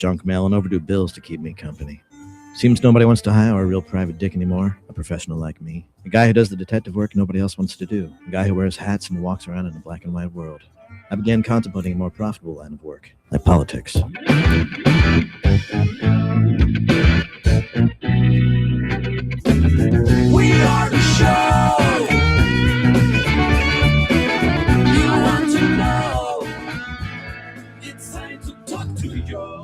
Junk mail and overdue bills to keep me company. Seems nobody wants to hire a real private dick anymore, a professional like me. A guy who does the detective work nobody else wants to do. A guy who wears hats and walks around in a black and white world. I began contemplating a more profitable line of work, like politics. We are the show you want to know. It's time to talk to you.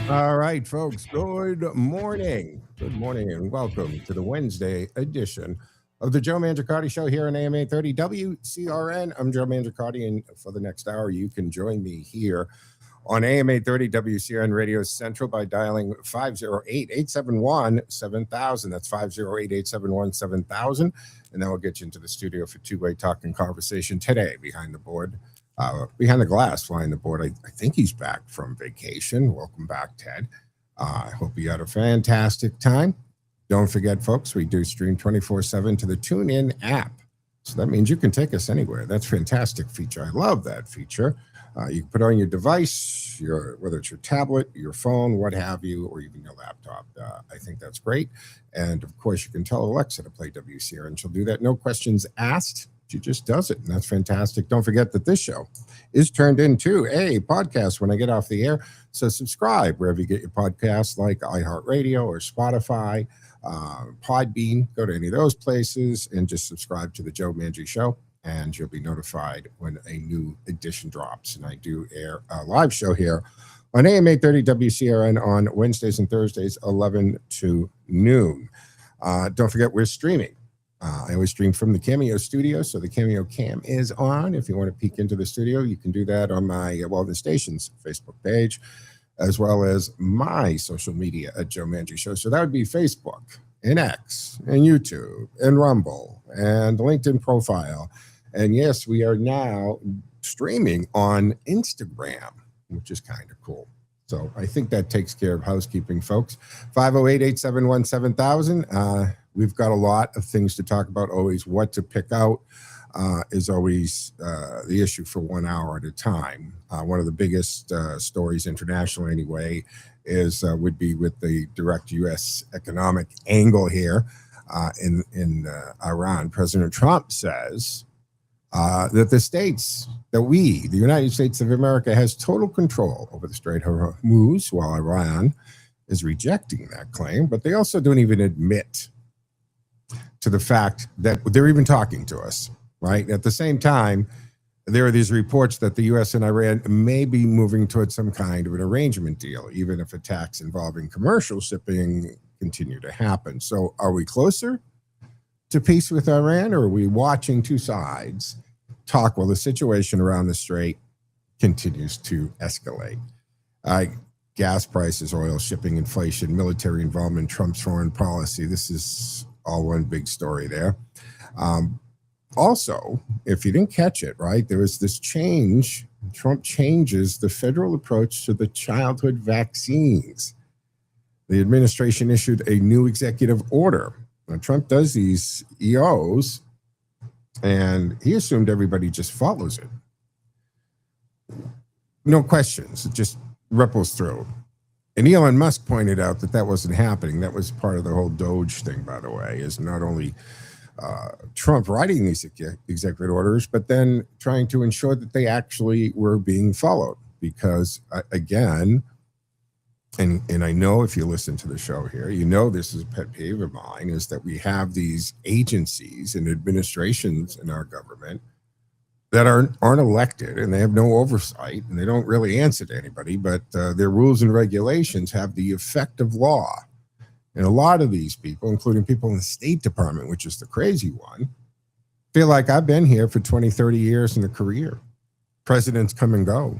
All right, folks, good morning. Good morning and welcome to the Wednesday edition of the Joe Mangiacotti Show here on AM 830 WCRN. I'm Joe Mangiacotti, and for the next hour, you can join me here on AM 830 WCRN Radio Central by dialing 508-871-7000. That's 508-871-7000. And that will get you into the studio for two-way talk and conversation today behind the board. Behind the glass, flying the board. I think he's back from vacation. Welcome back, Ted. I hope you had a fantastic time. Don't forget, folks, we do stream 24/7 to the TuneIn app. So that means you can take us anywhere. That's a fantastic feature. I love that feature. You can put on your device, whether it's your tablet, your phone, what have you, or even your laptop. I think that's great. And, of course, you can tell Alexa to play WCR, and she'll do that. No questions asked. She just does it, and that's fantastic. Don't forget that this show is turned into a podcast when I get off the air. So subscribe wherever you get your podcasts, like iHeartRadio or Spotify, Podbean. Go to any of those places and just subscribe to the Joe Mangi Show, and you'll be notified when a new edition drops. And I do air a live show here on AM 830 WCRN on Wednesdays and Thursdays, 11 to noon. Don't forget, we're streaming. I always stream from the Cameo studio, so the Cameo cam is on. If you want to peek into the studio, you can do that on my the station's Facebook page, as well as my social media at Joe Mangi Show. So that would be Facebook and X and YouTube and Rumble and the LinkedIn profile. And yes, we are now streaming on Instagram, which is kind of cool. So I think that takes care of housekeeping, folks. 508-871-7000. We've got a lot of things to talk about. Always what to pick out is always the issue for 1 hour at a time. One of the biggest stories internationally anyway would be with the direct U.S. economic angle here in Iran. President Trump says that the United States of America, has total control over the Strait of Hormuz, while Iran is rejecting that claim. But they also don't even admit to the fact that they're even talking to us, right? At the same time, there are these reports that the U.S. and Iran may be moving towards some kind of an arrangement deal, even if attacks involving commercial shipping continue to happen. So are we closer to peace with Iran, or are we watching two sides talk while the situation around the strait continues to escalate? Gas prices, oil, shipping, inflation, military involvement, Trump's foreign policy. This is all one big story there. Also, if you didn't catch it, right, there was this change. Trump changes the federal approach to the childhood vaccines. The administration issued a new executive order. Now, Trump does these EOs, and he assumed everybody just follows it. No questions. It just ripples through. And Elon Musk pointed out that wasn't happening. That was part of the whole Doge thing, by the way, is not only Trump writing these executive orders, but then trying to ensure that they actually were being followed. Because, again, and I know if you listen to the show here, you know this is a pet peeve of mine, is that we have these agencies and administrations in our government that aren't elected, and they have no oversight, and they don't really answer to anybody, but their rules and regulations have the effect of law. And a lot of these people, including people in the State Department, which is the crazy one, feel like I've been here for 20, 30 years in a career. Presidents come and go.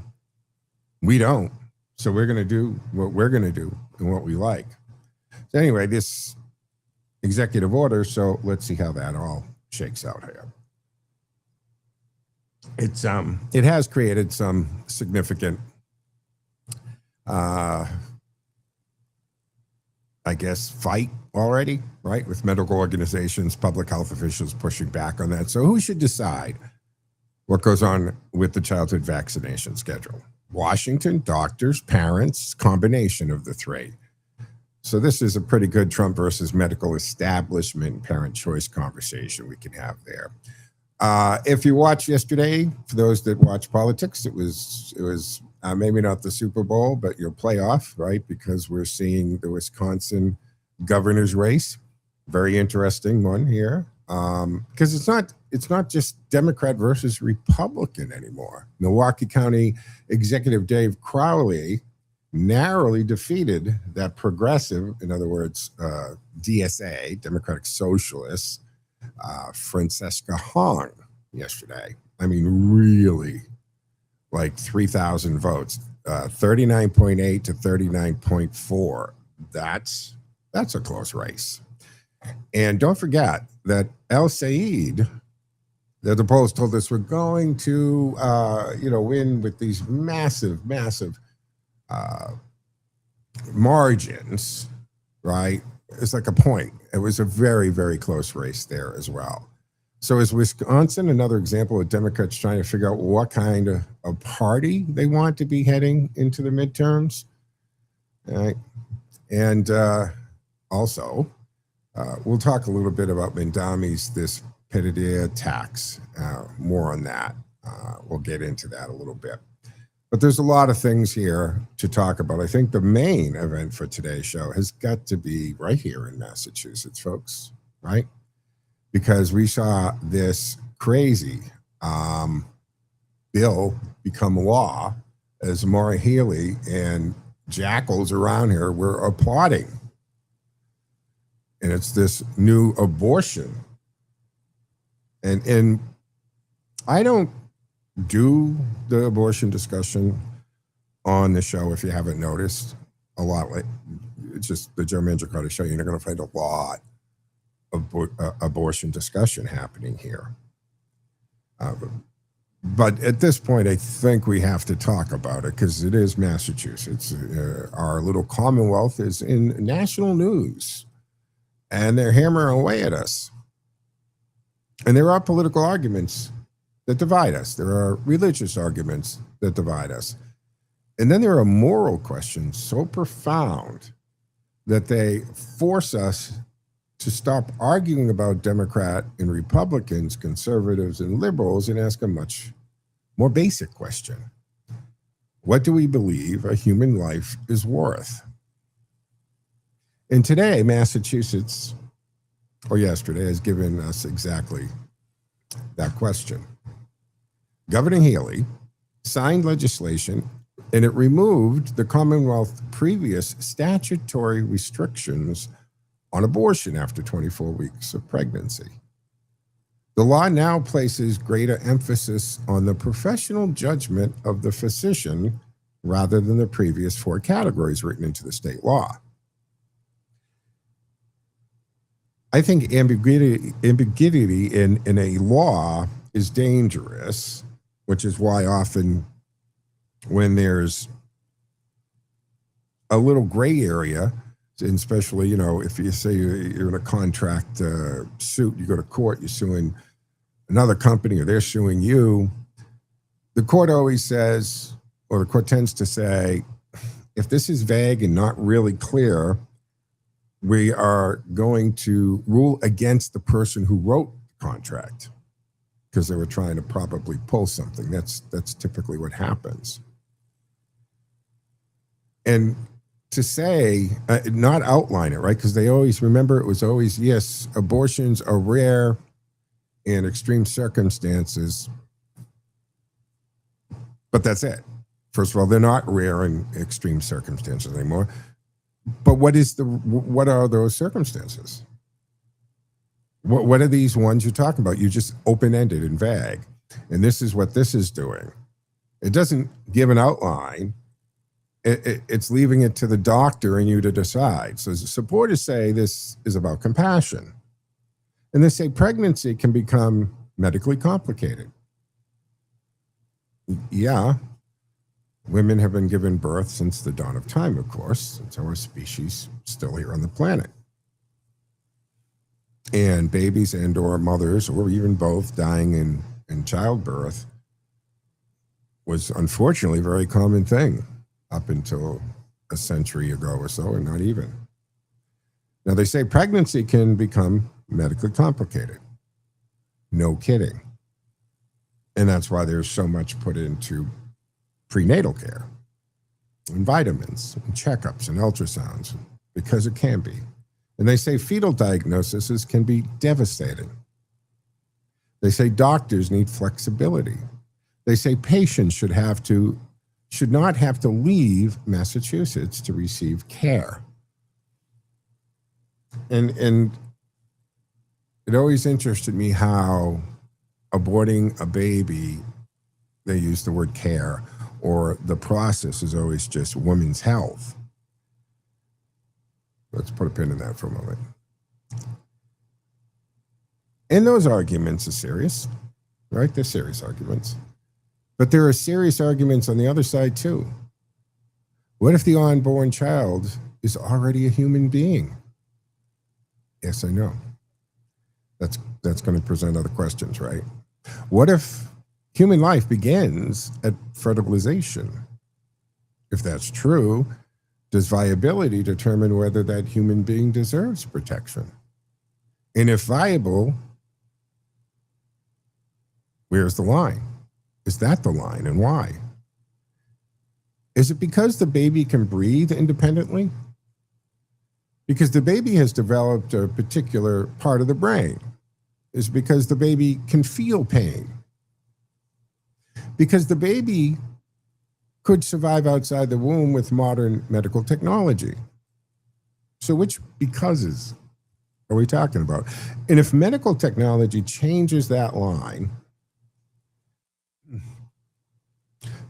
We don't. So we're going to do what we're going to do and what we like. So anyway, this executive order, so let's see how that all shakes out here. It has created some significant, I guess, fight already, right? With medical organizations, public health officials pushing back on that. So who should decide What goes on with the childhood vaccination schedule? Washington, doctors, parents, combination of the three. So this is a pretty good Trump versus medical establishment parent choice conversation we can have there. If you watched yesterday, for those that watch politics, it was maybe not the Super Bowl, but your playoff, right? Because we're seeing the Wisconsin governor's race. Very interesting one here, because it's not just Democrat versus Republican anymore. Milwaukee County Executive Dave Crowley narrowly defeated that progressive, in other words, DSA, Democratic Socialists, Francesca Hong yesterday. I mean, really, like 3,000 votes, 39.8 to 39.4. That's a close race. And don't forget that El Said, that the polls told us we're going to, win with these massive margins, right? It's like a point. It was a very, very close race there as well. So is Wisconsin another example of Democrats trying to figure out what kind of party they want to be heading into the midterms? All right. And also, we'll talk a little bit about Mamdani's this pied-à-terre tax. More on that. We'll get into that a little bit. But there's a lot of things here to talk about. I think the main event for today's show has got to be right here in Massachusetts, folks, right? Because we saw this crazy bill become law as Maura Healey and jackals around here were applauding. And it's this new abortion. And I don't do the abortion discussion on the show, if you haven't noticed, a lot. Like, it's just the Joe Mangiacotti show. You're not going to find a lot of abortion discussion happening here. But at this point, I think we have to talk about it because it is Massachusetts. Our little Commonwealth is in national news, and they're hammering away at us. And there are political arguments that divide us. There are religious arguments that divide us. And then there are moral questions so profound that they force us to stop arguing about Democrat and Republicans, conservatives and liberals, and ask a much more basic question. What do we believe a human life is worth? And today, Massachusetts, or yesterday, has given us exactly that question. Governor Healey signed legislation, and it removed the Commonwealth's previous statutory restrictions on abortion after 24 weeks of pregnancy. The law now places greater emphasis on the professional judgment of the physician rather than the previous 4 categories written into the state law. I think ambiguity in a law is dangerous, which is why often when there's a little gray area, and especially, if you say you're in a contract suit, you go to court, you're suing another company or they're suing you, the court always says, or the court tends to say, if this is vague and not really clear, we are going to rule against the person who wrote the contract because they were trying to probably pull something. That's typically what happens. And to say, not outline it, right? Because they always, remember, it was always, yes, abortions are rare in extreme circumstances, but that's it. First of all, they're not rare in extreme circumstances anymore. But what are those circumstances? What are these ones you're talking about? You just open-ended and vague. And this is what this is doing. It doesn't give an outline. It's leaving it to the doctor and you to decide. So supporters say this is about compassion. And they say pregnancy can become medically complicated. Yeah. Women have been given birth since the dawn of time, of course. It's our species still here on the planet. And babies and or mothers, or even both, dying in childbirth was unfortunately a very common thing up until a century ago or so, or not even. Now, they say pregnancy can become medically complicated. No kidding. And that's why there's so much put into prenatal care and vitamins and checkups and ultrasounds, because it can be. And they say fetal diagnoses can be devastating. They say doctors need flexibility. They say patients should not have to leave Massachusetts to receive care. And it always interested me how aborting a baby, they use the word care, or the process is always just women's health. Let's put a pin in that for a moment. And those arguments are serious, right? They're serious arguments. But there are serious arguments on the other side too. What if the unborn child is already a human being? Yes, I know. That's going to present other questions, right? What if human life begins at fertilization? If that's true, does viability determine whether that human being deserves protection? And if viable, where's the line? Is that the line, and why? Is it because the baby can breathe independently? Because the baby has developed a particular part of the brain? Is it because the baby can feel pain? Because the baby could survive outside the womb with modern medical technology. So which becauses are we talking about? And if medical technology changes that line,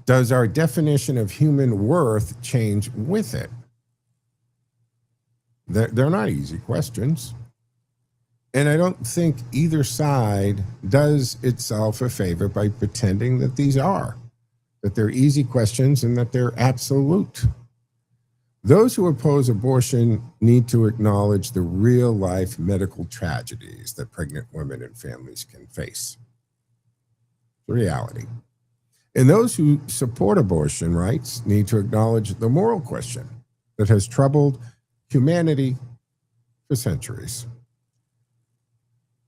does our definition of human worth change with it? They're not easy questions. And I don't think either side does itself a favor by pretending that these are, that they're easy questions and that they're absolute. Those who oppose abortion need to acknowledge the real life medical tragedies that pregnant women and families can face. The reality. And those who support abortion rights need to acknowledge the moral question that has troubled humanity for centuries.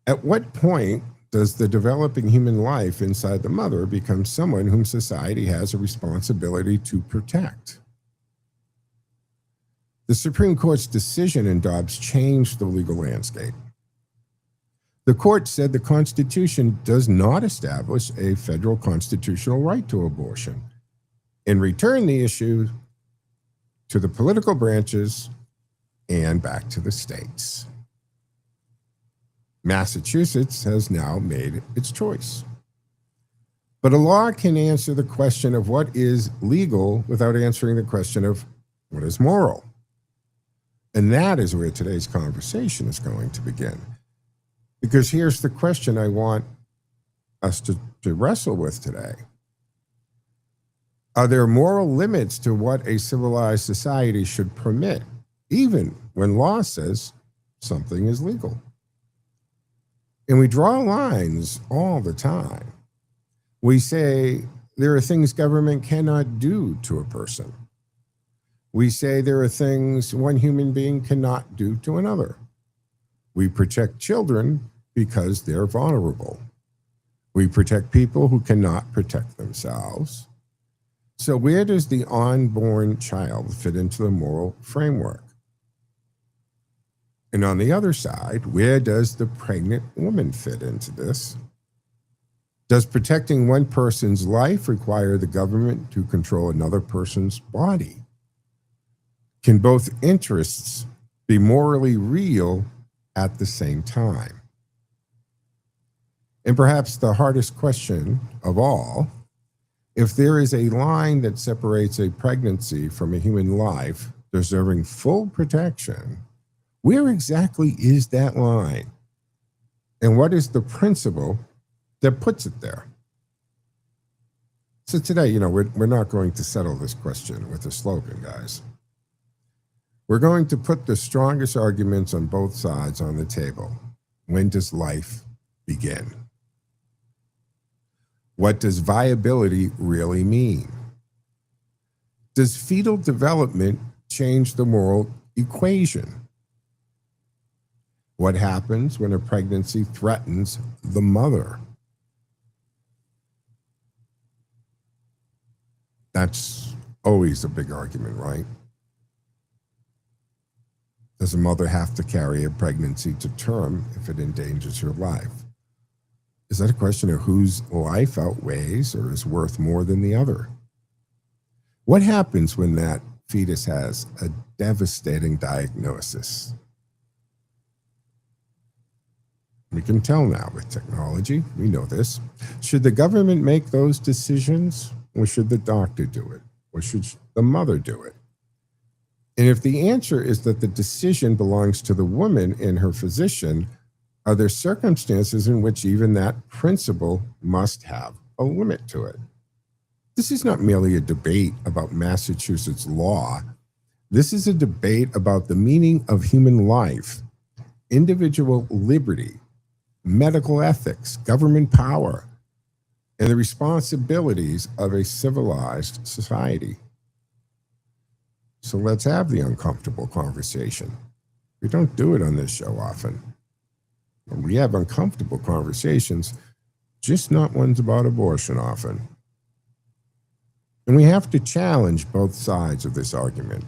At what point does the developing human life inside the mother become someone whom society has a responsibility to protect? The Supreme Court's decision in Dobbs changed the legal landscape. The court said the Constitution does not establish a federal constitutional right to abortion and returned the issue to the political branches and back to the states. Massachusetts has now made its choice. But a law can answer the question of what is legal without answering the question of what is moral. And that is where today's conversation is going to begin. Because here's the question I want us to wrestle with today. Are there moral limits to what a civilized society should permit, even when law says something is legal? And we draw lines all the time. We say there are things government cannot do to a person. We say there are things one human being cannot do to another. We protect children because they're vulnerable. We protect people who cannot protect themselves. So where does the unborn child fit into the moral framework? And on the other side, where does the pregnant woman fit into this? Does protecting one person's life require the government to control another person's body? Can both interests be morally real at the same time? And perhaps the hardest question of all, if there is a line that separates a pregnancy from a human life deserving full protection, where exactly is that line? And what is the principle that puts it there? So today, we're not going to settle this question with a slogan, guys. We're going to put the strongest arguments on both sides on the table. When does life begin? What does viability really mean? Does fetal development change the moral equation? What happens when a pregnancy threatens the mother? That's always a big argument, right? Does a mother have to carry a pregnancy to term if it endangers her life? Is that a question of whose life outweighs or is worth more than the other? What happens when that fetus has a devastating diagnosis? We can tell now with technology. We know this. Should the government make those decisions, or should the doctor do it? Or should the mother do it? And if the answer is that the decision belongs to the woman and her physician, are there circumstances in which even that principle must have a limit to it? This is not merely a debate about Massachusetts law. This is a debate about the meaning of human life, individual liberty, medical ethics, government power, and the responsibilities of a civilized society. So let's have the uncomfortable conversation. We don't do it on this show often. We have uncomfortable conversations, just not ones about abortion often. And we have to challenge both sides of this argument.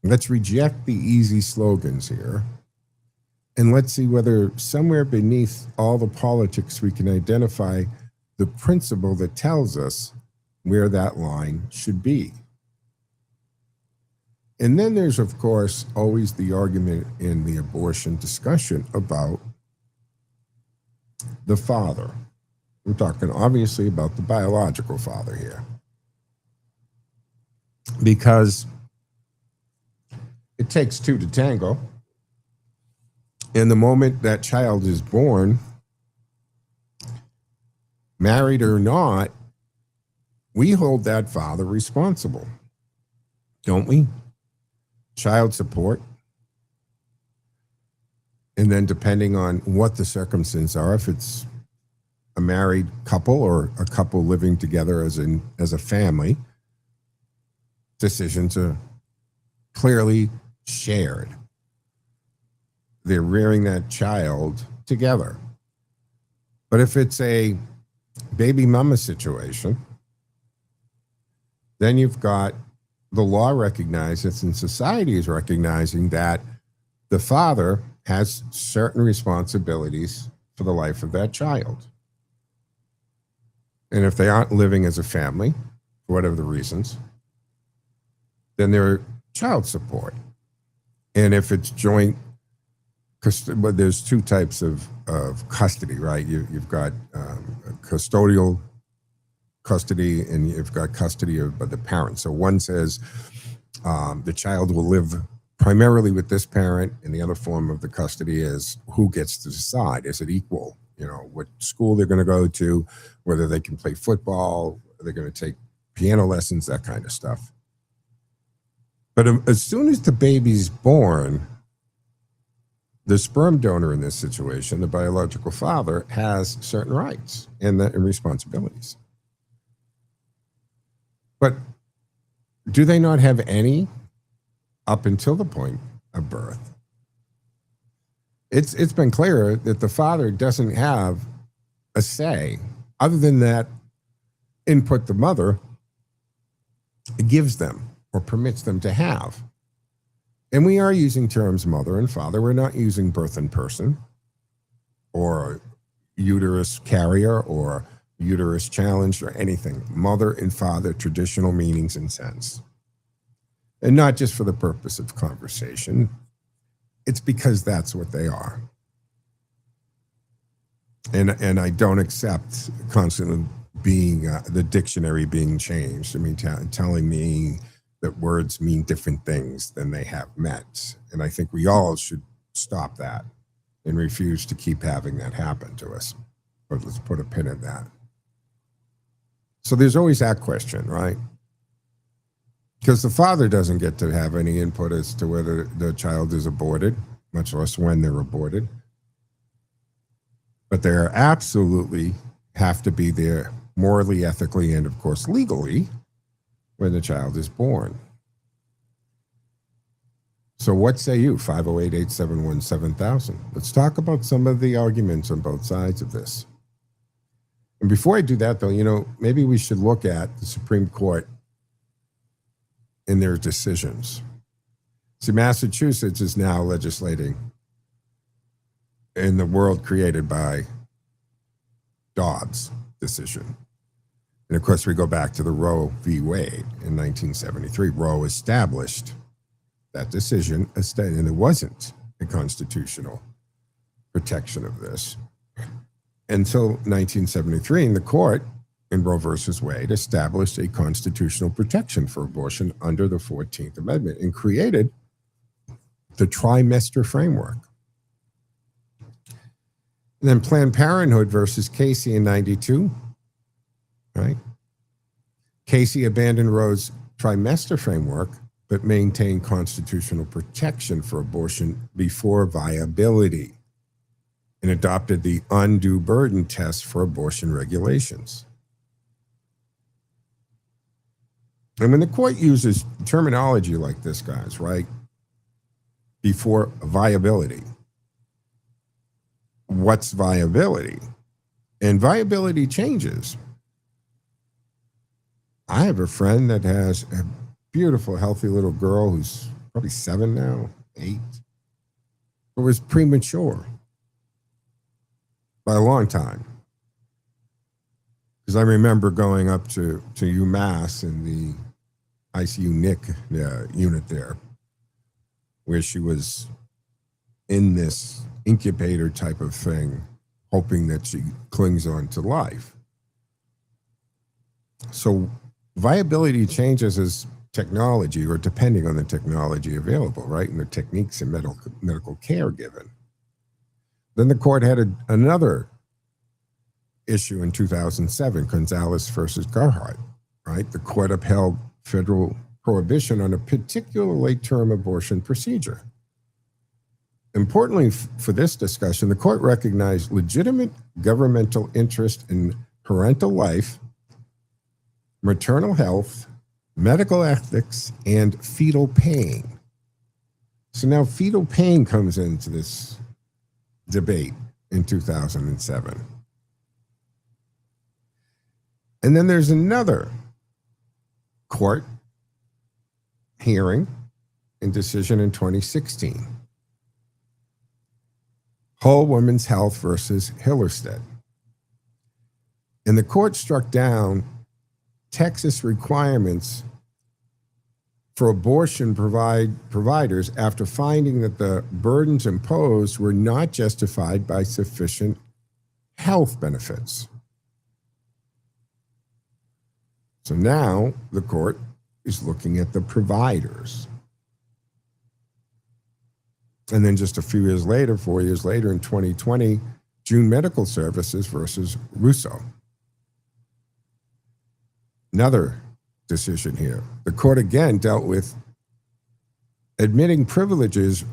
Let's reject the easy slogans here. And let's see whether somewhere beneath all the politics we can identify the principle that tells us where that line should be. And then there's, of course, always the argument in the abortion discussion about the father. We're talking obviously about the biological father here. Because it takes two to tango. And the moment that child is born, married or not, we hold that father responsible, don't we? Child support. And then depending on what the circumstances are, if it's a married couple or a couple living together as a family, decisions are clearly shared. They're rearing that child together. But if it's a baby mama situation, then you've got the law recognizes and society is recognizing that the father has certain responsibilities for the life of that child. And if they aren't living as a family, for whatever the reasons, then they're child support. And if it's joint, but there's two types of custody, right? You've got custodial custody and you've got custody of the parents. So one says the child will live primarily with this parent, and the other form of the custody is who gets to decide. Is it equal? You know, what school they're going to go to, whether they can play football, they're going to take piano lessons, that kind of stuff. But as soon as the baby's born, the sperm donor in this situation, the biological father, has certain rights and responsibilities. But do they not have any up until the point of birth? It's been clear that the father doesn't have a say other than that input the mother gives them or permits them to have. And we are using terms mother and father. We're not using birth in person or uterus carrier or uterus challenged or anything. Mother and father, traditional meanings and sense. And not just for the purpose of conversation. It's because that's what they are. And I don't accept constantly being the dictionary being changed. I mean, telling me that words mean different things than they have meant. And I think we all should stop that and refuse to keep having that happen to us. But let's put a pin in that. So there's always that question, right? Because the father doesn't get to have any input as to whether the child is aborted, much less when they're aborted. But they're absolutely have to be there morally, ethically, and of course legally when the child is born. So what say you? 508-871-7000. Let's talk about some of the arguments on both sides of this. And before I do that, though, maybe we should look at the Supreme Court in their decisions. See, Massachusetts is now legislating in the world created by Dobbs' decision. And of course, we go back to the Roe v. Wade in 1973. Roe established that decision, and there wasn't a constitutional protection of this until 1973. And the court in Roe versus Wade established a constitutional protection for abortion under the 14th Amendment and created the trimester framework. And then Planned Parenthood versus Casey in 92, right? Casey abandoned Roe's trimester framework, but maintained constitutional protection for abortion before viability and adopted the undue burden test for abortion regulations. And when the court uses terminology like this, guys, right, before viability, what's viability? And viability changes. I have a friend that has a beautiful, healthy little girl who's probably 7 now, 8, but was premature by a long time. Because I remember going up to UMass in the ICU NIC unit there, where she was in this incubator type of thing, hoping that she clings on to life. So viability changes as technology, or depending on the technology available, right, and the techniques in medical care given. Then the court had another issue in 2007, Gonzalez versus Garhart, right? The court upheld federal prohibition on a particular late-term abortion procedure. Importantly for this discussion, the court recognized legitimate governmental interest in parental life, maternal health, medical ethics, and fetal pain. So now fetal pain comes into this debate in 2007. And then there's another court hearing and decision in 2016. Whole Women's Health versus Hillerstedt. And the court struck down Texas requirements for abortion providers after finding that the burdens imposed were not justified by sufficient health benefits. So now the court is looking at the providers. And then just a few years later, 4 years later, in 2020, June Medical Services versus Russo. Another decision here. The court again dealt with admitting privileges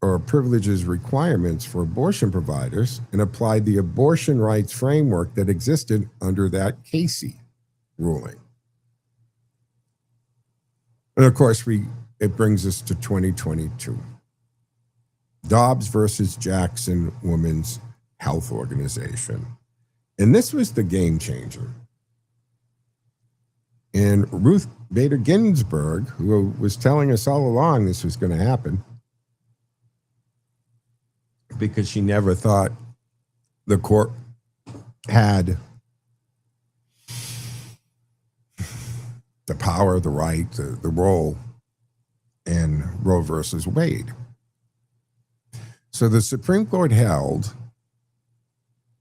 requirements for abortion providers and applied the abortion rights framework that existed under that Casey ruling. And of course, it brings us to 2022. Dobbs versus Jackson Women's Health Organization. And this was the game changer. And Ruth Bader Ginsburg, who was telling us all along this was going to happen, because she never thought the court had the power, the right, the role in Roe versus Wade. So the Supreme Court held,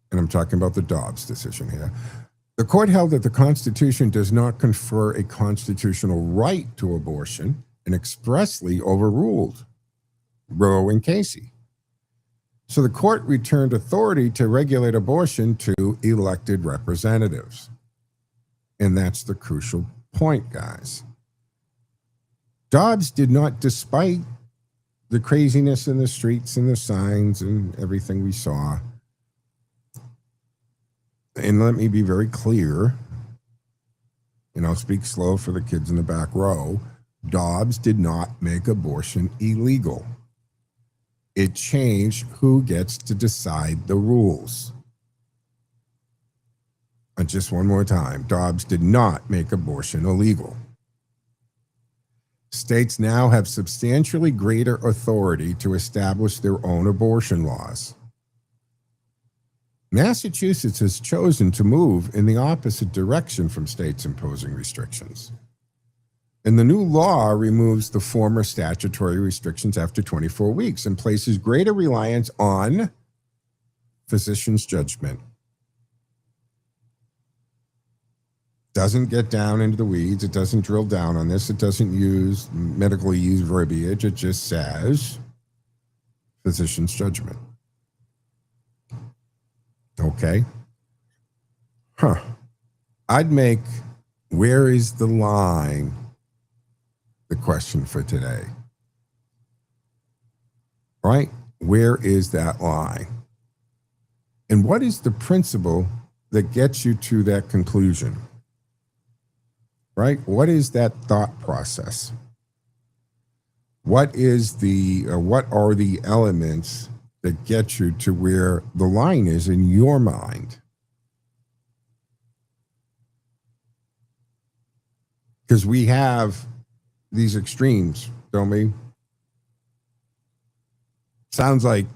and I'm talking about the Dobbs decision here, the court held that the Constitution does not confer a constitutional right to abortion and expressly overruled Roe and Casey. So the court returned authority to regulate abortion to elected representatives. And that's the crucial point, guys. Dobbs did not, despite the craziness in the streets and the signs and everything we saw, and let me be very clear, and I'll speak slow for the kids in the back row, Dobbs did not make abortion illegal. It changed who gets to decide the rules. And just one more time, Dobbs did not make abortion illegal. States now have substantially greater authority to establish their own abortion laws. Massachusetts has chosen to move in the opposite direction from states imposing restrictions. And the new law removes the former statutory restrictions after 24 weeks and places greater reliance on physician's judgment. Doesn't get down into the weeds. It doesn't drill down on this. It doesn't use medically used verbiage. It just says physician's judgment. Okay. I'd make where is the line the question for today. Right? Where is that line? And what is the principle that gets you to that conclusion? Right? What is that thought process? What is what are the elements that get you to where the line is in your mind? Because we have these extremes, don't we? Sounds like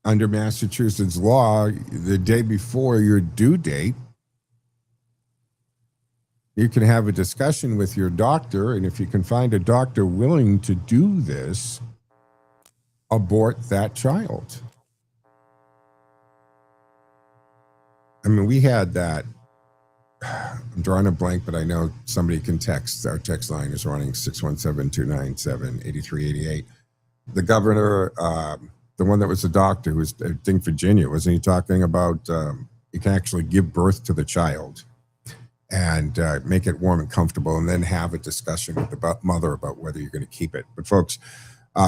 under Massachusetts law, the day before your due date, you can have a discussion with your doctor, and if you can find a doctor willing to do this, abort that child. I mean, we had that. I'm drawing a blank, but I know somebody can text. Our text line is running 617-297-8388. The governor, the one that was a doctor, who was, I think, Virginia, wasn't he talking about you can actually give birth to the child and make it warm and comfortable, and then have a discussion with the mother about whether you're going to keep it. But folks,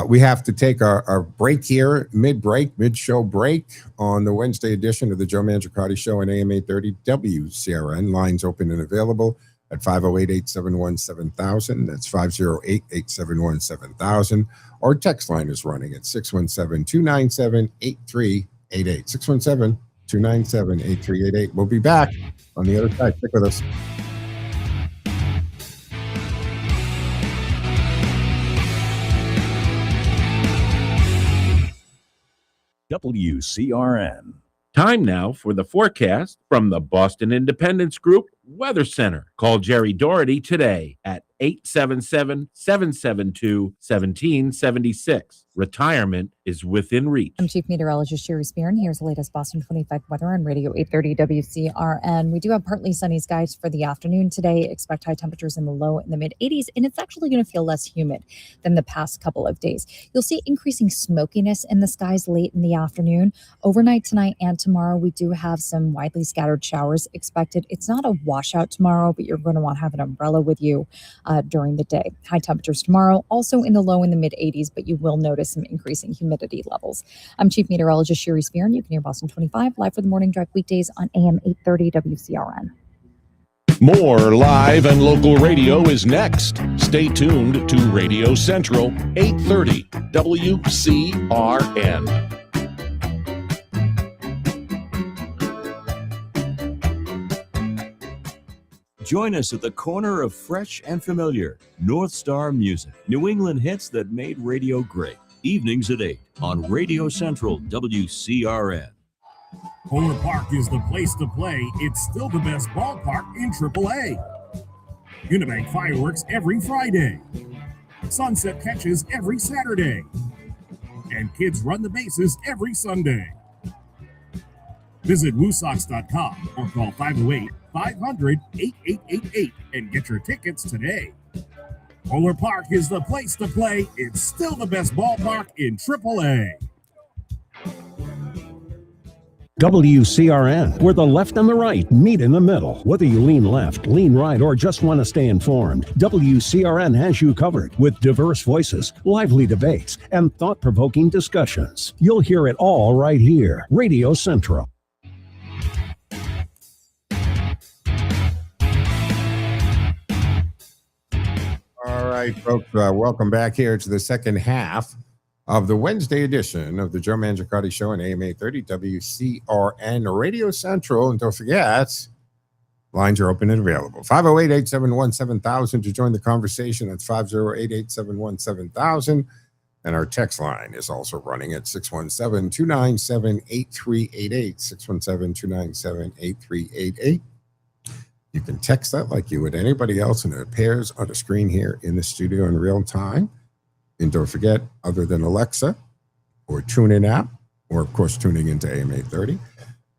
we have to take our break here, mid-show break on the Wednesday edition of the Joe Mangiacotti Show on AM 830 WCRN. Lines open and available at 508-871-7000. That's 508-871-7000. Our text line is running at 617-297-8388. 617-297-8388. We'll be back on the other side. Stick with us. WCRN. Time now for the forecast from the Boston Independence Group Weather Center. Call Jerry Doherty today at 877-772-1776. Retirement is within reach. I'm Chief Meteorologist Sherry Spearn. Here's the latest Boston 25 weather on Radio 830 WCRN. We do have partly sunny skies for the afternoon today. Expect high temperatures in the low and the mid 80s, and it's actually going to feel less humid than the past couple of days. You'll see increasing smokiness in the skies late in the afternoon. Overnight tonight and tomorrow, we do have some widely scattered showers expected. It's not a washout tomorrow, but you're going to want to have an umbrella with you during the day. High temperatures tomorrow, also in the low and the mid 80s, but you will notice some increasing humidity levels. I'm Chief Meteorologist Sherry Spearn. You can hear Boston 25 live for the morning drive weekdays on AM 830 WCRN. More live and local radio is next. Stay tuned to Radio Central 830 WCRN. Join us at the corner of fresh and familiar. North Star Music. New England hits that made radio great. Evenings at 8 on Radio Central WCRN. Polar Park is the place to play. It's still the best ballpark in AAA. Unibank fireworks every Friday. Sunset catches every Saturday. And kids run the bases every Sunday. Visit WooSox.com or call 508-500-8888 and get your tickets today. Polar Park is the place to play. It's still the best ballpark in AAA. WCRN, where the left and the right meet in the middle. Whether you lean left, lean right, or just want to stay informed, WCRN has you covered with diverse voices, lively debates, and thought-provoking discussions. You'll hear it all right here. Radio Central. right, folks, welcome back here to the second half of the Wednesday edition of the Joe Mangiacotti Show on AM 830 WCRN Radio Central. And don't forget, lines are open and available. 508-871-7000 to join the conversation. That's 508-871-7000. And our text line is also running at 617-297-8388. 617-297-8388. You can text that like you would anybody else, and it appears on the screen here in the studio in real time. And don't forget, other than Alexa or TuneIn app, or of course tuning into AM 830,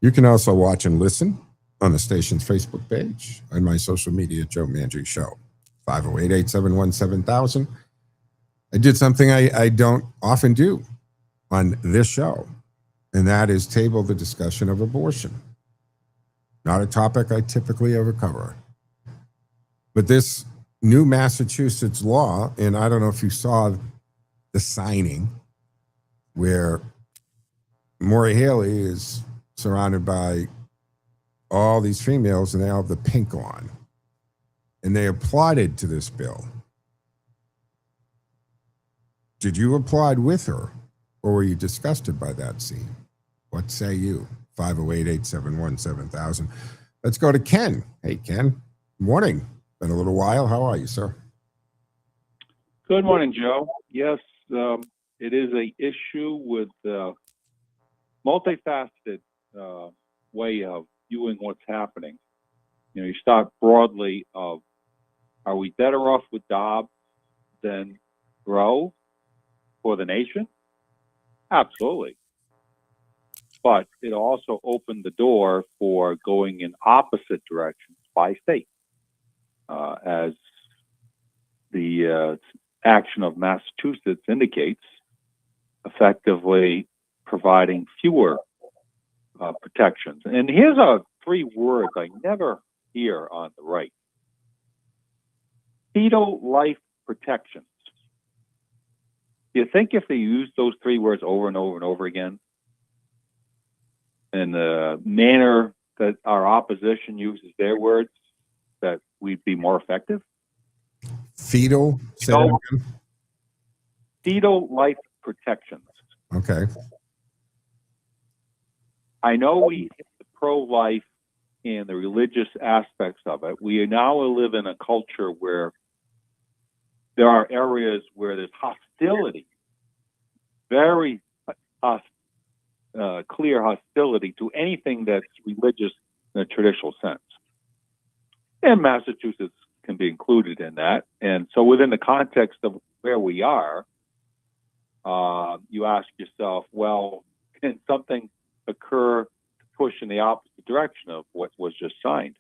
you can also watch and listen on the station's Facebook page and my social media, Joe Mangi Show. 508-871-7000. I did something I don't often do on this show, and that is table the discussion of abortion. Not a topic I typically ever cover. But this new Massachusetts law, and I don't know if you saw the signing where Maura Haley is surrounded by all these females and they all have the pink on. And they applauded to this bill. Did you applaud with her, or were you disgusted by that scene? What say you? 508-871-7000. Let's go to Ken. Hey, Ken. Morning. Been a little while. How are you, sir? Good morning, Joe. Yes, it is a issue with multifaceted way of viewing what's happening. You know, you start broadly of, are we better off with Dobbs than Roe for the nation? Absolutely. But it also opened the door for going in opposite directions by state, as the action of Massachusetts indicates, effectively providing fewer protections. And here's three words I never hear on the right: fetal life protections. Do you think if they used those three words over and over and over again, in the manner that our opposition uses their words, that we'd be more effective? Fetal? Fetal life protections. Okay. I know we hit the pro-life and the religious aspects of it. We now live in a culture where there are areas where there's hostility, very clear hostility to anything that's religious in a traditional sense. And Massachusetts can be included in that. And so within the context of where we are, you ask yourself, well, can something occur to push in the opposite direction of what was just signed?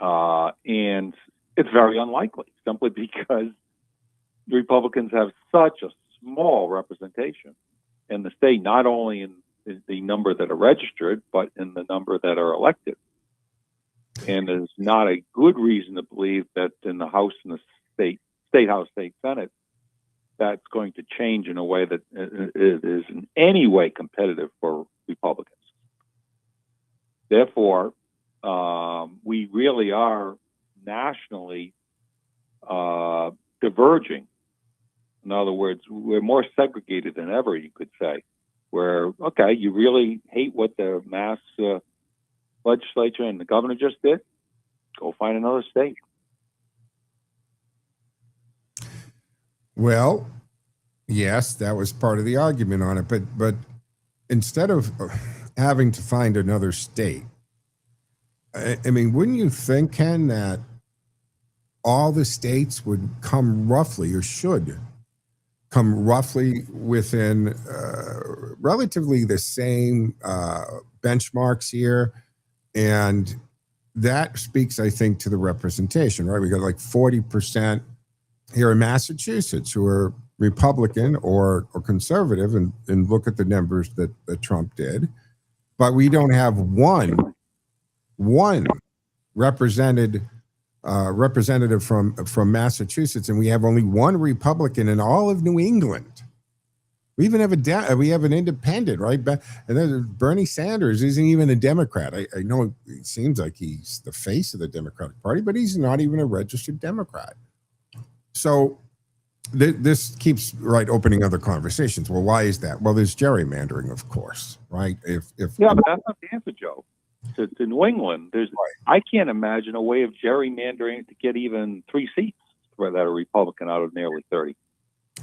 And it's very unlikely, simply because the Republicans have such a small representation in the state, not only in the number that are registered, but in the number that are elected. And there's not a good reason to believe that in the House and the State House, State Senate, that's going to change in a way that it is in any way competitive for Republicans. Therefore, we really are nationally diverging. In other words, we're more segregated than ever, you could say, where, okay, you really hate what the Mass legislature and the governor just did, go find another state. Well, yes, that was part of the argument on it, but instead of having to find another state, I mean, wouldn't you think, Ken, that all the states would come roughly, or should come roughly within relatively the same benchmarks here? And that speaks, I think, to the representation, right? We got like 40% here in Massachusetts who are Republican or conservative, and look at the numbers that Trump did. But we don't have one representative from Massachusetts, and we have only one Republican in all of New England. We even have an independent, right? And then Bernie Sanders isn't even a Democrat. I know it seems like he's the face of the Democratic Party, but he's not even a registered Democrat. So this keeps opening other conversations. Well, why is that? Well, there's gerrymandering, of course, right? If Yeah, but that's not the answer, Joe. To New England, I can't imagine a way of gerrymandering to get even 3 seats for that are Republican out of nearly 30.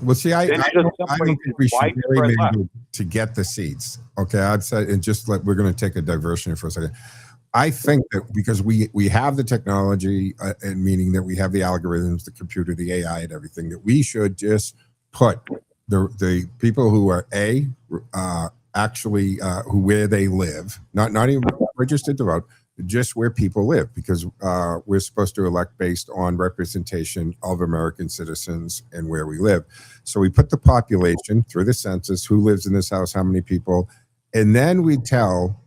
Well, see, I don't think we should widespread gerrymander to get the seats. Okay, I'd say, and we're going to take a diversion for a second. I think that because we have the technology, and meaning that we have the algorithms, the computer, the AI, and everything, that we should just put the people who are actually who where they live, not even registered to vote, just where people live, because we're supposed to elect based on representation of American citizens and where we live. So we put the population through the census, who lives in this house, how many people, and then we tell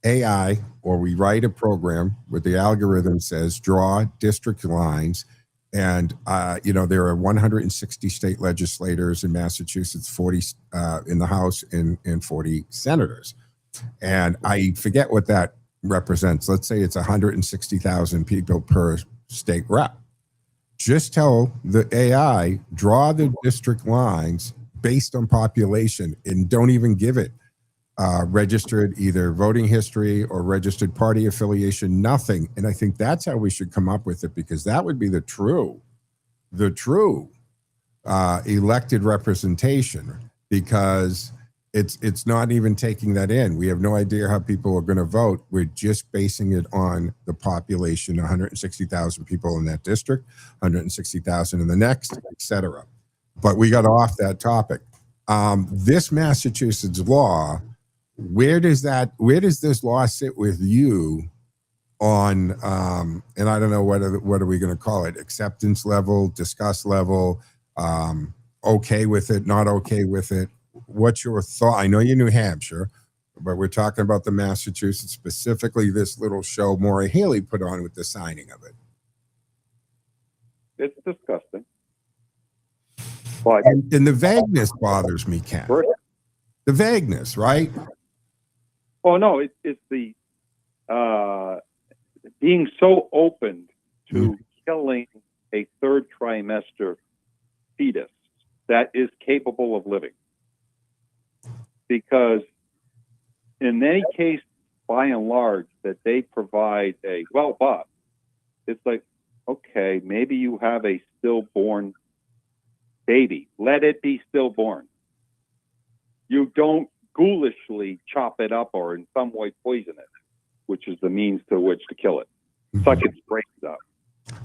AI, or we write a program where the algorithm says draw district lines. And, there are 160 state legislators in Massachusetts, 40 in the House, and 40 senators. And I forget what that represents. Let's say it's 160,000 people per state rep. Just tell the AI, draw the district lines based on population, and don't even give it registered either voting history or registered party affiliation, nothing. And I think that's how we should come up with it, because that would be the true elected representation, because it's not even taking that in. We have no idea how people are going to vote. We're just basing it on the population, 160,000 people in that district, 160,000 in the next, etc. But we got off that topic. This Massachusetts law, where does this law sit with you on, and I don't know what are we going to call it, acceptance level, discuss level, okay with it, not okay with it? What's your thought? I know you're New Hampshire, but we're talking about the Massachusetts, specifically this little show Maura Haley put on with the signing of it. It's disgusting. But and the vagueness bothers me, Ken. The vagueness, right? Oh no, it's the being so open to killing a third trimester fetus that is capable of living. Because in any case, by and large, that they provide but it's like, okay, maybe you have a stillborn baby. Let it be stillborn. You don't ghoulishly chop it up or in some way poison it, which is the means to which to kill it. Suck its brains out.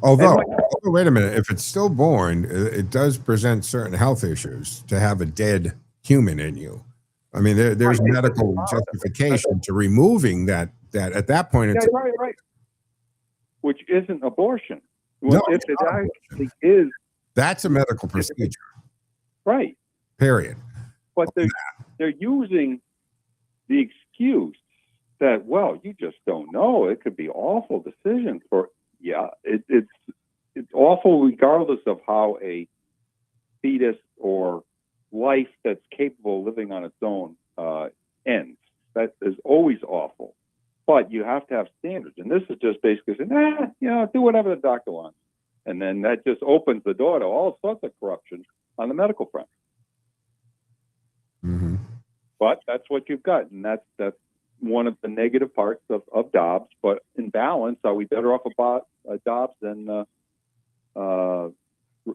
Although, wait a minute, if it's stillborn, it does present certain health issues to have a dead human in you. I mean, there's medical justification to removing that at that point. It's right. Which isn't abortion. No, if it actually is. That's a medical procedure. Right. Period. But they're using the excuse that, well, you just don't know. It could be awful decision for, it's awful regardless of how a fetus or life that's capable of living on its own ends. That is always awful. But you have to have standards. And this is just basically saying, do whatever the doctor wants. And then that just opens the door to all sorts of corruption on the medical front. Mm-hmm. But that's what you've got. And that's one of the negative parts of Dobbs. But in balance, are we better off about Dobbs than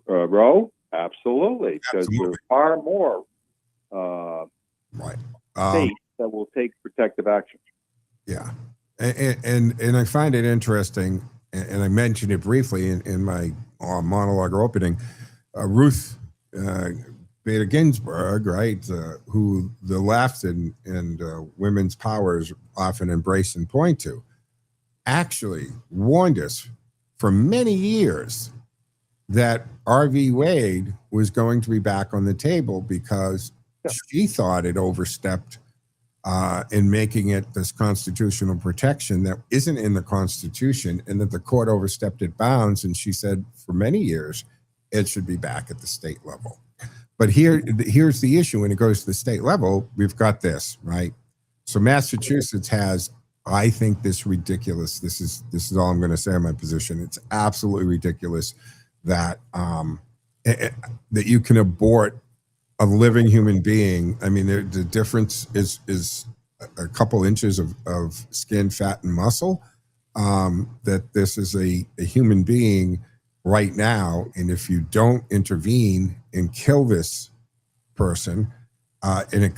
Roe? Absolutely. Because there's far more states that will take protective action. Yeah. And I find it interesting, and I mentioned it briefly in my monologue or opening, Ruth Bader Ginsburg, right, who the left and women's powers often embrace and point to, actually warned us for many years that R.V. Wade was going to be back on the table because she thought it overstepped in making it this constitutional protection that isn't in the Constitution, and that the court overstepped its bounds. And she said for many years it should be back at the state level. But here's the issue. When it goes to the state level, we've got this, right? So Massachusetts has, I think, this ridiculous. This is all I'm going to say on my position. It's absolutely ridiculous that that you can abort a living human being. I mean, the difference is a couple inches of skin, fat, and muscle. That this is a human being right now, and if you don't intervene and kill this person, and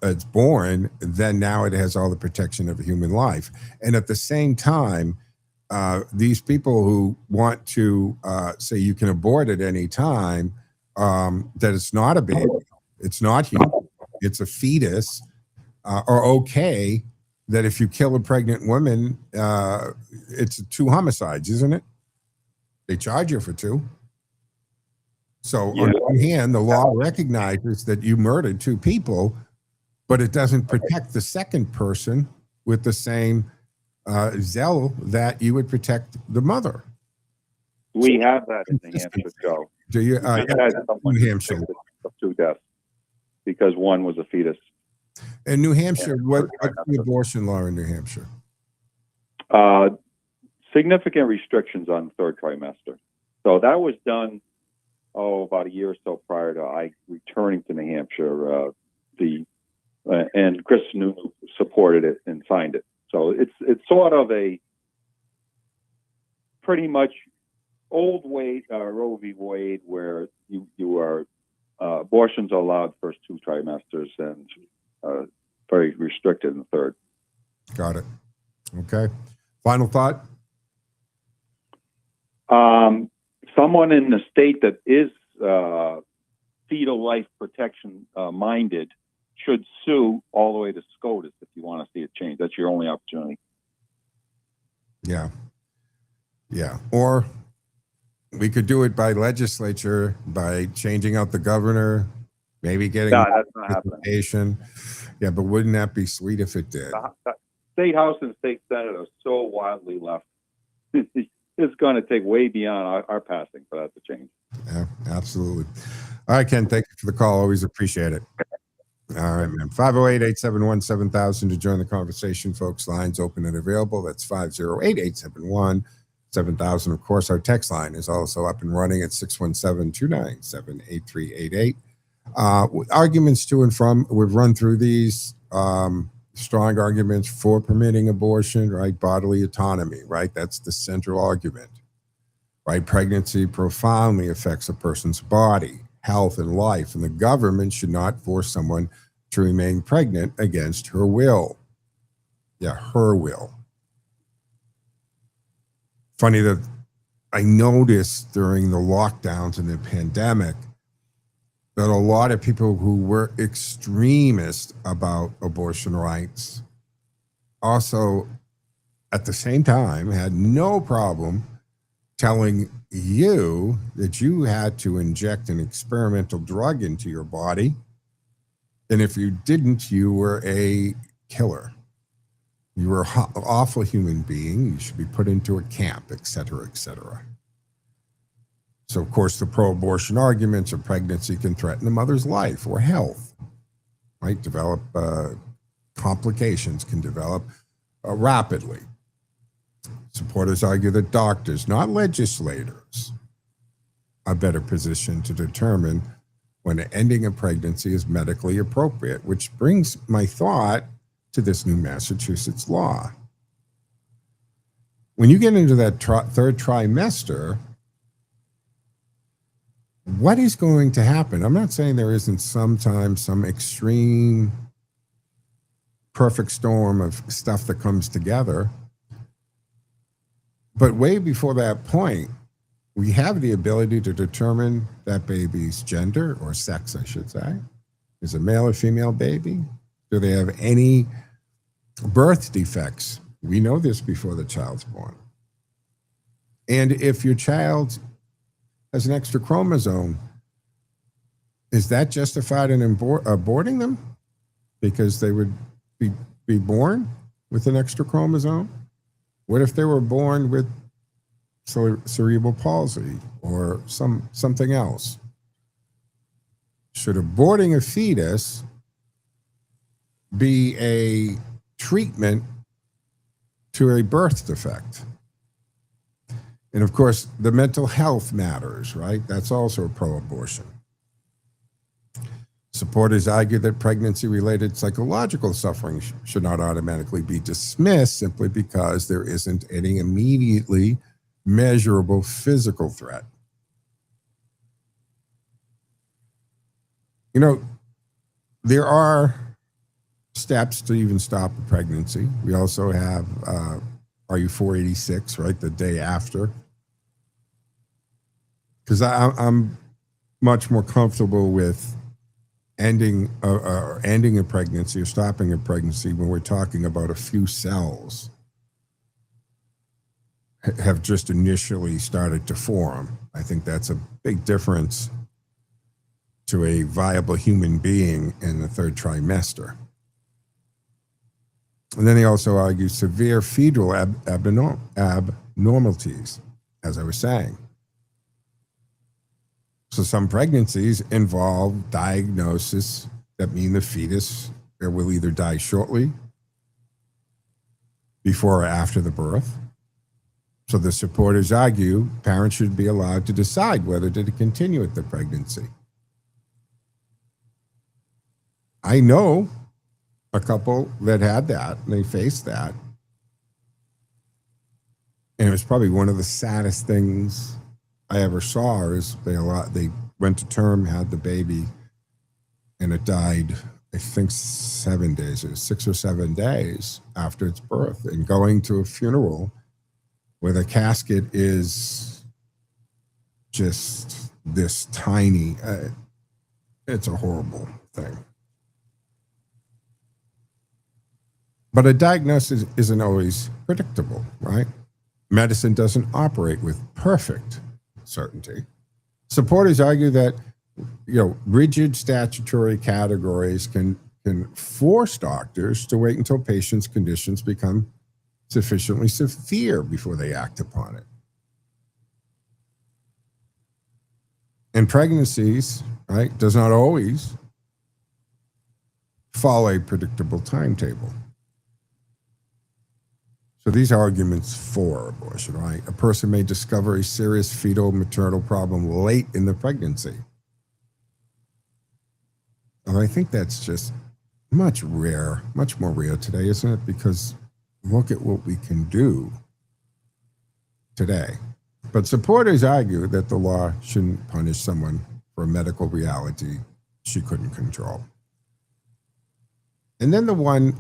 it's born, then now it has all the protection of a human life. And at the same time, these people who want to say you can abort at any time, that it's not a baby, it's not human, it's a fetus, are okay. That if you kill a pregnant woman, it's 2 homicides, isn't it? They charge you for 2. So on the one hand, the law recognizes that you murdered 2 people, but it doesn't protect the second person with the same zeal that you would protect the mother. We have that in New Hampshire, Joe. Do you? We had someone New Hampshire. of 2 deaths because one was a fetus. In New Hampshire, what's the abortion law in New Hampshire? Significant restrictions on the 3rd trimester. So that was done, about a year or so prior to I returning to New Hampshire. And Chris Nunu supported it and signed it. So it's sort of a pretty much old Wade, Roe v. Wade, where you are abortions are allowed first 2 trimesters and very restricted in the 3rd. Got it. Okay. Final thought. Someone in the state that is fetal life protection minded should sue all the way to SCOTUS if you want to see it change. That's your only opportunity. Yeah. Or we could do it by legislature, by changing out the governor, maybe getting that's not happening. Yeah, but wouldn't that be sweet if it did? The state house and state senate are so wildly left. It's going to take way beyond our passing for that to change. Yeah, absolutely. All right, Ken, thank you for the call. Always appreciate it. All right, man. 508-871-7000 to join the conversation, folks. Lines open and available. That's 508-871-7000. Of course, our text line is also up and running at 617-297-8388. Arguments to and from, we've run through these. Strong arguments for permitting abortion, right? Bodily autonomy, right? That's the central argument, right? Pregnancy profoundly affects a person's body, health, and life, and the government should not force someone to remain pregnant against her will. Yeah, her will. Funny that I noticed during the lockdowns and the pandemic that a lot of people who were extremists about abortion rights also at the same time had no problem telling you that you had to inject an experimental drug into your body. And if you didn't, you were a killer. You were an awful human being. You should be put into a camp, et cetera, et cetera. So, of course, the pro-abortion arguments of pregnancy can threaten the mother's life or health, right? Develop complications can develop rapidly. Supporters argue that doctors, not legislators, are better positioned to determine when ending a pregnancy is medically appropriate, which brings my thought to this new Massachusetts law. When you get into that 3rd trimester, what is going to happen? I'm not saying there isn't sometimes some extreme perfect storm of stuff that comes together. But way before that point, we have the ability to determine that baby's gender or sex, I should say. Is it male or female baby? Do they have any birth defects? We know this before the child's born. And if your child has an extra chromosome, is that justified in aborting them? Because they would be born with an extra chromosome? What if they were born with cerebral palsy or something else? Should aborting a fetus be a treatment to a birth defect? And of course, the mental health matters, right? That's also pro-abortion. Supporters argue that pregnancy-related psychological suffering should not automatically be dismissed simply because there isn't any immediately measurable physical threat. You know, there are steps to even stop a pregnancy. We also have RU486, right, the day after. Because I'm much more comfortable with ending a pregnancy or stopping a pregnancy when we're talking about a few cells have just initially started to form. I think that's a big difference to a viable human being in the third trimester. And then they also argue severe fetal abnormalities, as I was saying. So some pregnancies involve diagnosis that mean the fetus will either die shortly, before or after the birth. So the supporters argue parents should be allowed to decide whether to continue with the pregnancy. I know a couple that had that, and they faced that. And it was probably one of the saddest things I ever saw is they went to term, had the baby, and it died, I think 7 days, or 6 or 7 days after its birth. And going to a funeral where the casket is just this tiny, it's a horrible thing. But a diagnosis isn't always predictable, right? Medicine doesn't operate with perfect certainty. Supporters argue that, rigid statutory categories can force doctors to wait until patients' conditions become sufficiently severe before they act upon it. And pregnancies, right, does not always follow a predictable timetable. So these arguments for abortion, right? A person may discover a serious fetal maternal problem late in the pregnancy. And I think that's just much more rare today, isn't it? Because look at what we can do today. But supporters argue that the law shouldn't punish someone for a medical reality she couldn't control. And then the one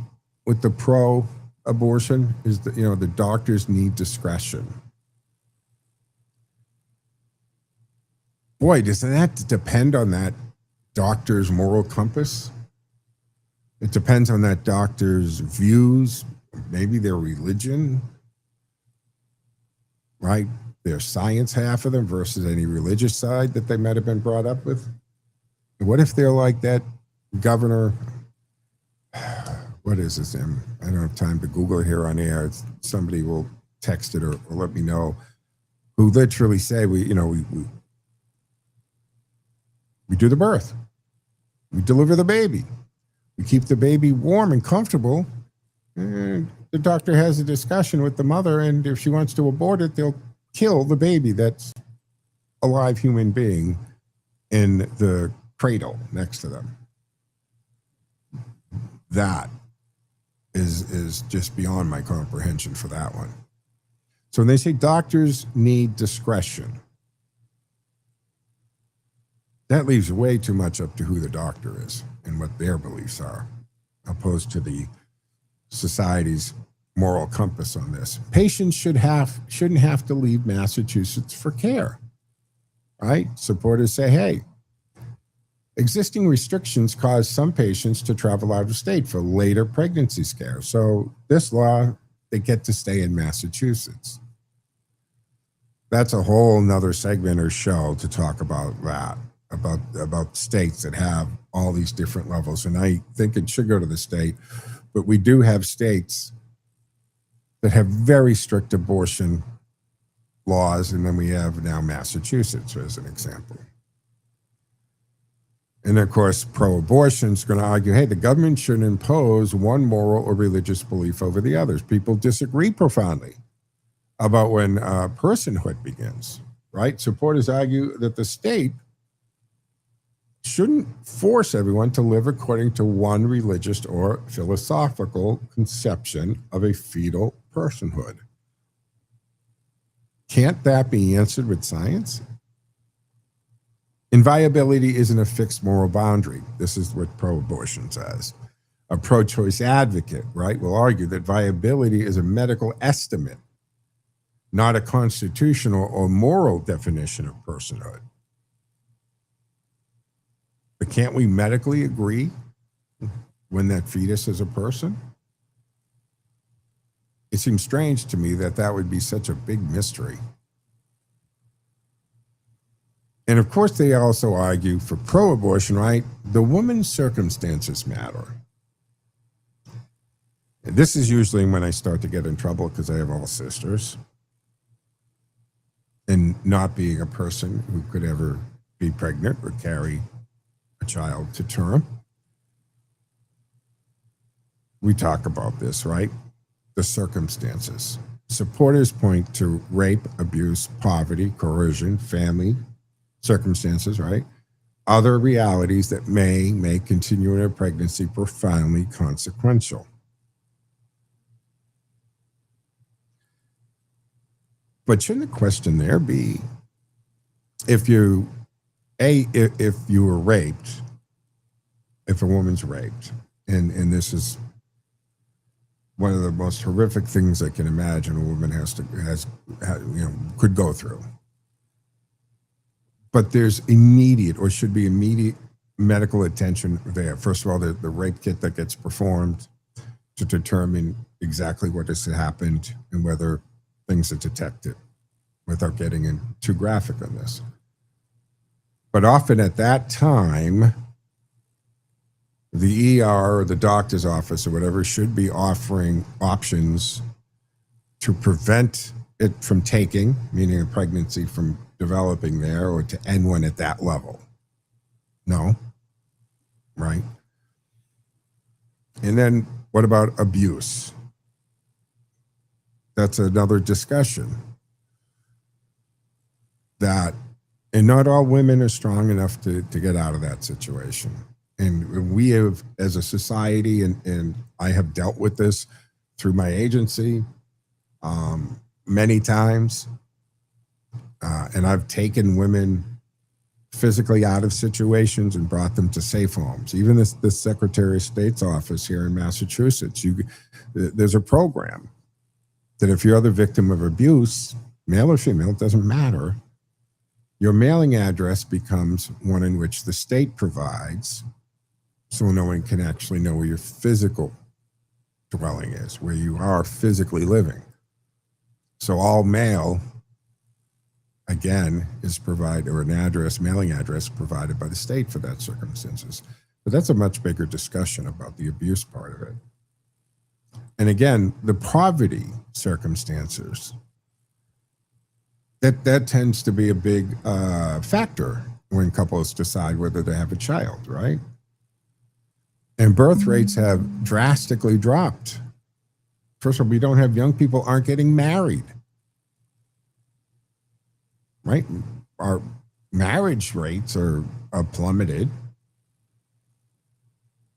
with the pro-abortion is that, the doctors need discretion. Boy, doesn't that depend on that doctor's moral compass? It depends on that doctor's views, maybe their religion, right? Their science half of them versus any religious side that they might have been brought up with. What if they're like that governor? What is his name? I don't have time to Google it here on air. Somebody will text it or let me know. Who literally say we do the birth, we deliver the baby, we keep the baby warm and comfortable, and the doctor has a discussion with the mother, and if she wants to abort it, they'll kill the baby that's a live human being in the cradle next to them. That is just beyond my comprehension for that one. So when they say doctors need discretion, that leaves way too much up to who the doctor is and what their beliefs are, opposed to the society's moral compass on this. Patients shouldn't have to leave Massachusetts for care, right? Supporters say, hey, existing restrictions cause some patients to travel out of state for later pregnancy care. So this law, they get to stay in Massachusetts. That's a whole nother segment or show to talk about that, about states that have all these different levels. And I think it should go to the state, but we do have states that have very strict abortion laws. And then we have now Massachusetts as an example. And of course, pro-abortion is going to argue, hey, the government shouldn't impose one moral or religious belief over the others. People disagree profoundly about when personhood begins, right? Supporters argue that the state shouldn't force everyone to live according to one religious or philosophical conception of a fetal personhood. Can't that be answered with science? Inviolability isn't a fixed moral boundary. This is what pro-abortion says. A pro-choice advocate, right, will argue that viability is a medical estimate, not a constitutional or moral definition of personhood. But can't we medically agree when that fetus is a person? It seems strange to me that that would be such a big mystery. And of course, they also argue for pro-abortion, right? The woman's circumstances matter. And this is usually when I start to get in trouble because I have all sisters. And not being a person who could ever be pregnant or carry a child to term. We talk about this, right? The circumstances. Supporters point to rape, abuse, poverty, coercion, family, circumstances, right? Other realities that may make continuing a pregnancy profoundly consequential. But shouldn't the question there be, if you were raped, if a woman's raped, and this is one of the most horrific things I can imagine a woman could go through. But there's immediate, or should be immediate, medical attention there. First of all, the rape kit that gets performed to determine exactly what has happened and whether things are detected, without getting in too graphic on this. But often at that time, the ER or the doctor's office or whatever should be offering options to prevent it from taking, meaning a pregnancy from developing there, or to end one at that level. No, right? And then what about abuse? That's another discussion. And not all women are strong enough to get out of that situation. And we have, as a society, and I have dealt with this through my agency many times, and I've taken women physically out of situations and brought them to safe homes. Even the Secretary of State's office here in Massachusetts, there's a program that if you're the victim of abuse, male or female, it doesn't matter, your mailing address becomes one in which the state provides, so no one can actually know where your physical dwelling is, where you are physically living. So all mail, again, is provided, or an address, mailing address provided by the state for that circumstances. But that's a much bigger discussion about the abuse part of it. And again, the poverty circumstances, that tends to be a big factor when couples decide whether to have a child, right? And birth rates have drastically dropped. First of all, we don't have young people aren't getting married, right? Our marriage rates are plummeted.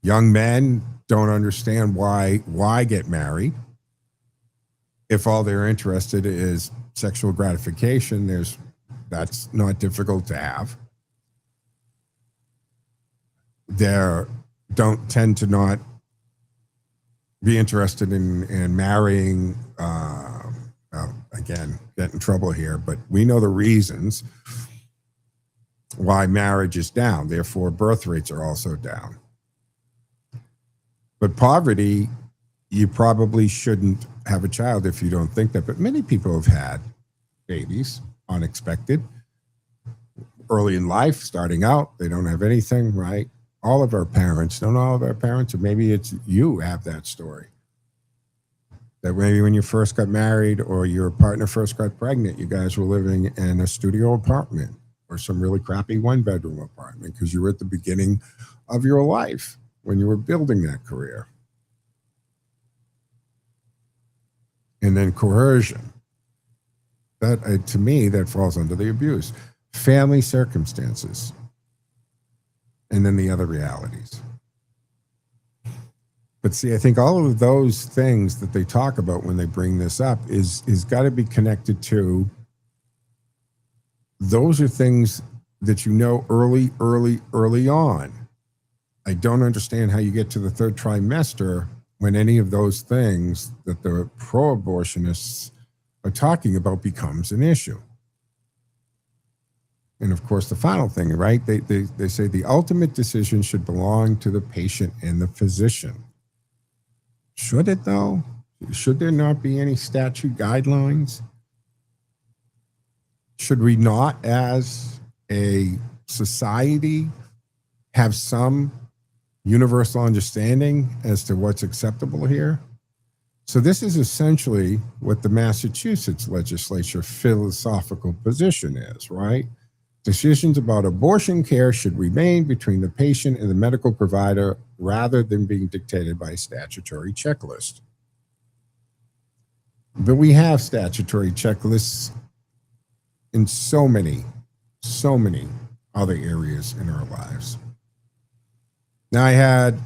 Young men don't understand why get married. If all they're interested is sexual gratification, that's not difficult to have. They don't tend to not be interested in marrying. Again, get in trouble here, but we know the reasons why marriage is down. Therefore, birth rates are also down. But poverty, you probably shouldn't have a child if you don't think that. But many people have had babies, unexpected, early in life, starting out, they don't have anything, right? All of our parents, don't all of our parents, or maybe it's you have that story. That maybe when you first got married or your partner first got pregnant, you guys were living in a studio apartment or some really crappy one-bedroom apartment because you were at the beginning of your life when you were building that career. And then coercion. That to me, that falls under the abuse. Family circumstances, and then the other realities. But see, I think all of those things that they talk about when they bring this up is got to be connected to. Those are things that you know early on. I don't understand how you get to the third trimester when any of those things that the pro-abortionists are talking about becomes an issue. And of course, the final thing, right? They say the ultimate decision should belong to the patient and the physician. Should it, though? Should there not be any statute guidelines? Should we not, as a society, have some universal understanding as to what's acceptable here? So this is essentially what the Massachusetts legislature philosophical position is, right? Decisions about abortion care should remain between the patient and the medical provider rather than being dictated by a statutory checklist. But we have statutory checklists in so many other areas in our lives. Now, I had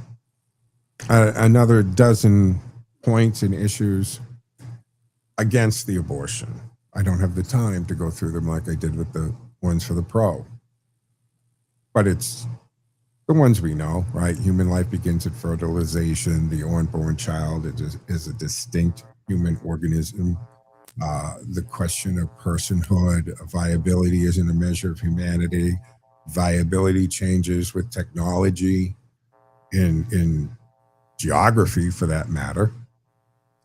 another dozen points and issues against the abortion. I don't have the time to go through them like I did with the ones for the pro. But it's the ones we know, right? Human life begins at fertilization. The unborn child is a distinct human organism. The question of personhood, viability isn't a measure of humanity. Viability changes with technology, in geography for that matter.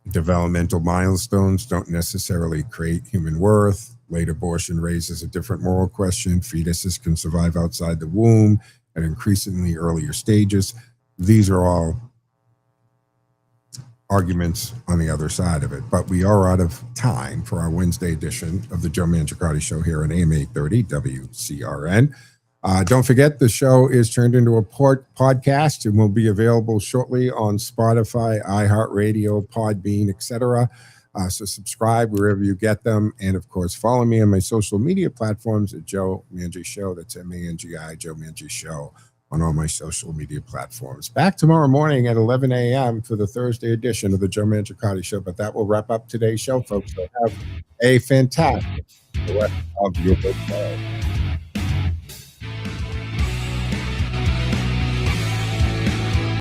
Developmental milestones don't necessarily create human worth. Late abortion raises a different moral question. Fetuses can survive outside the womb at increasingly earlier stages. These are all arguments on the other side of it. But we are out of time for our Wednesday edition of the Joe Mangiacotti Show here on AM 830 WCRN. Don't forget, the show is turned into a podcast and will be available shortly on Spotify, iHeartRadio, Podbean, etc. So subscribe wherever you get them. And, of course, follow me on my social media platforms at Joe Mangi Show. That's M-A-N-G-I, Joe Mangi Show, on all my social media platforms. Back tomorrow morning at 11 a.m. for the Thursday edition of the Joe Mangiacotti Show. But that will wrap up today's show, folks. So have a fantastic rest of your day.